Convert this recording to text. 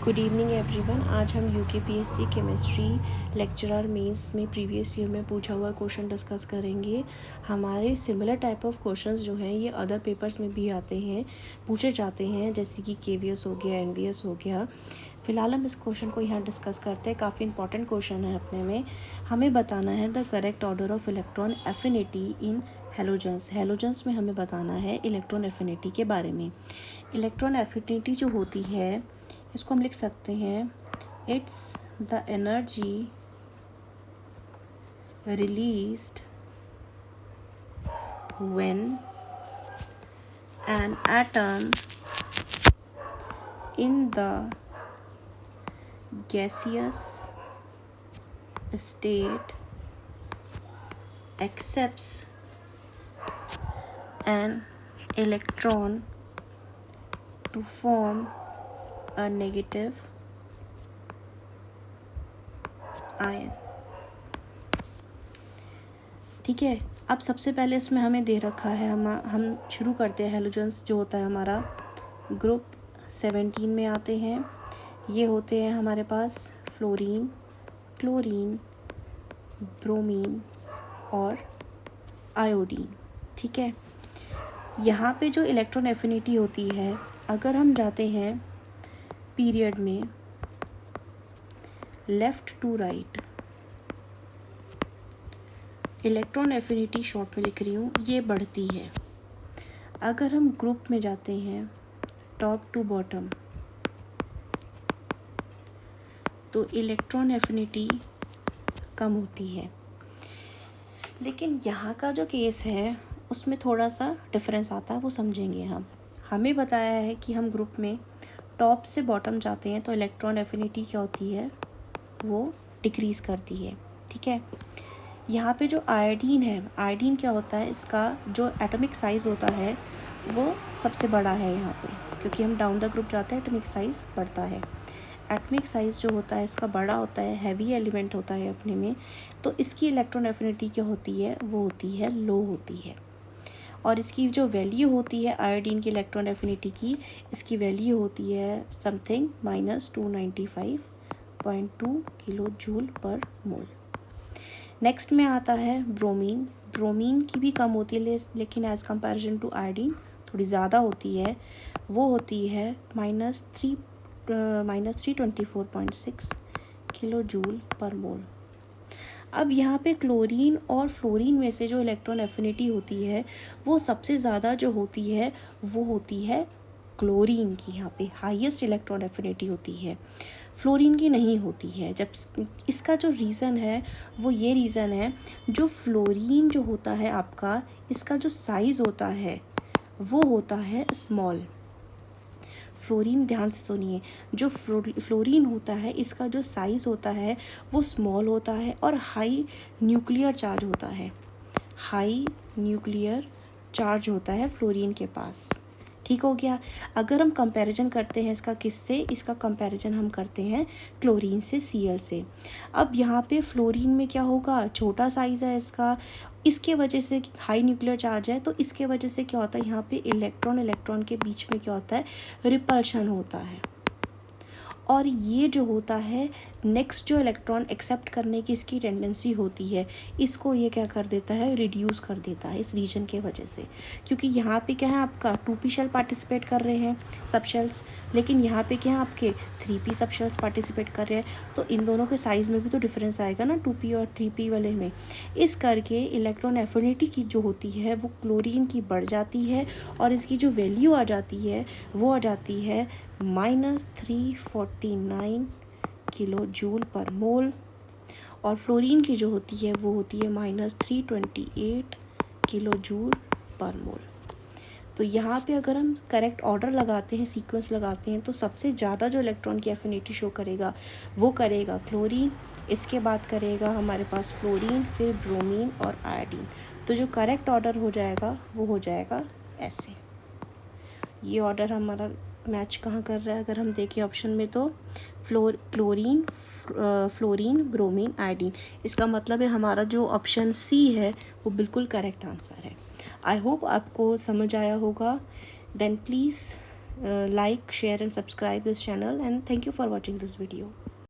Good evening everyone. आज हम UKPSC chemistry lecturer mains में प्रीवियस ईयर में पूछा हुआ क्वेश्चन डिस्कस करेंगे। हमारे सिमिलर टाइप ऑफ क्वेश्चंस जो हैं ये अदर पेपर्स में भी आते हैं, पूछे जाते हैं, जैसे कि केवीएस हो गया, एनवीएस हो गया। फ़िलहाल हम इस क्वेश्चन को यहाँ डिस्कस करते हैं। काफ़ी इंपॉर्टेंट क्वेश्चन है अपने में। हमें बताना है the correct order of electron affinity in halogens. Halogens में हमें बताना है इलेक्ट्रॉन एफिनिटी के बारे में। इलेक्ट्रॉन एफिनिटी जो होती है इसको हम लिख सकते हैं, it's the energy released when an atom in the gaseous state accepts an electron to form a negative ion। ठीक है, अब सबसे पहले इसमें हमें दे रखा है, हम शुरू करते हैं। हेलोजेंस जो होता है हमारा ग्रुप 17 में आते हैं। ये होते हैं हमारे पास फ्लोरीन, क्लोरीन, ब्रोमीन और आयोडीन। ठीक है, यहाँ पे जो इलेक्ट्रॉन एफिनिटी होती है, अगर हम जाते हैं पीरियड में left to right, electron affinity short में लिख रही हूँ, ये बढ़ती है। अगर हम ग्रुप में जाते हैं टॉप टू बॉटम, तो इलेक्ट्रॉन एफिनिटी कम होती है। लेकिन यहाँ का जो केस है उसमें थोड़ा सा डिफरेंस आता है, वो समझेंगे हम। हमें बताया है कि हम ग्रुप में टॉप से बॉटम जाते हैं तो इलेक्ट्रॉन एफिनिटी क्या होती है, वो डिक्रीज़ करती है। ठीक है, यहाँ पे जो आयोडीन है, आयोडीन क्या होता है, इसका जो एटॉमिक साइज़ होता है वो सबसे बड़ा है यहाँ पे, क्योंकि हम डाउन द ग्रुप जाते हैं एटॉमिक साइज़ बढ़ता है। एटॉमिक साइज़ जो होता है इसका बड़ा होता है, हैवी एलिमेंट होता है अपने में, तो इसकी इलेक्ट्रॉन एफिनिटी क्या होती है, वो होती है लो होती है। और इसकी जो वैल्यू होती है आयोडीन की इलेक्ट्रॉन एफिनिटी की, इसकी वैल्यू होती है समथिंग -295.2 किलो जूल पर मोल। नेक्स्ट में आता है ब्रोमीन। ब्रोमीन की भी कम होती है, लेकिन एज़ कंपैरिजन टू आयोडीन थोड़ी ज़्यादा होती है। वो होती है -324.6 किलो जूल पर मोल। अब यहाँ पे क्लोरीन और फ्लोरीन में से जो इलेक्ट्रॉन एफिनिटी होती है वो सबसे ज़्यादा जो होती है वो होती है क्लोरीन की। यहाँ पे हाईएस्ट इलेक्ट्रॉन एफिनिटी होती है, फ्लोरीन की नहीं होती है। जब इसका जो रीज़न है वो ये रीज़न है, जो फ्लोरीन जो होता है आपका, इसका जो साइज़ होता है वो होता है स्मॉल। फ्लोरीन, ध्यान से सुनिए, जो फ्लोरीन होता है इसका जो साइज़ होता है वो स्मॉल होता है और हाई न्यूक्लियर चार्ज होता है। हाई न्यूक्लियर चार्ज होता है फ्लोरीन के पास। ठीक हो गया। अगर हम कंपैरिजन करते हैं इसका किससे, इसका कंपैरिजन हम करते हैं क्लोरीन से, Cl से। अब यहाँ पे फ्लोरीन में क्या होगा, छोटा साइज़ है इसका, इसके वजह से हाई न्यूक्लियर चार्ज है, तो इसके वजह से क्या होता है, यहाँ पे इलेक्ट्रॉन के बीच में क्या होता है, रिपल्शन होता है। और ये जो होता है नेक्स्ट जो इलेक्ट्रॉन एक्सेप्ट करने की इसकी टेंडेंसी होती है, इसको ये क्या कर देता है, रिड्यूस कर देता है इस रीजन के वजह से। क्योंकि यहाँ पे क्या है आपका 2p शेल पार्टिसिपेट कर रहे हैं सब शेल्स, लेकिन यहाँ पे क्या है आपके 3p सब शेल्स पार्टिसिपेट कर रहे हैं, तो इन दोनों के साइज़ में भी तो डिफरेंस आएगा ना 2p और 3p वाले में। इस करके इलेक्ट्रॉन एफिनिटी की जो होती है वो क्लोरीन की बढ़ जाती है और इसकी जो वैल्यू आ जाती है वो आ जाती है -349 किलो जूल पर मोल। और फ्लोरीन की जो होती है वो होती है -328 किलो जूल पर मोल। तो यहाँ पे अगर हम करेक्ट ऑर्डर लगाते हैं, सीक्वेंस लगाते हैं, तो सबसे ज़्यादा जो इलेक्ट्रॉन की एफिनिटी शो करेगा वो करेगा क्लोरीन, इसके बाद करेगा हमारे पास फ्लोरीन, फिर ब्रोमीन और आयोडीन। तो जो करेक्ट ऑर्डर हो जाएगा वो हो जाएगा ऐसे। ये ऑर्डर हमारा मैच कहाँ कर रहा है, अगर हम देखें ऑप्शन में तो क्लोरीन, फ्लोरीन, ब्रोमीन, आयोडीन। इसका मतलब है हमारा जो ऑप्शन सी है वो बिल्कुल करेक्ट आंसर है। आई होप आपको समझ आया होगा। Then please like, share and subscribe this channel, and thank you for watching this video.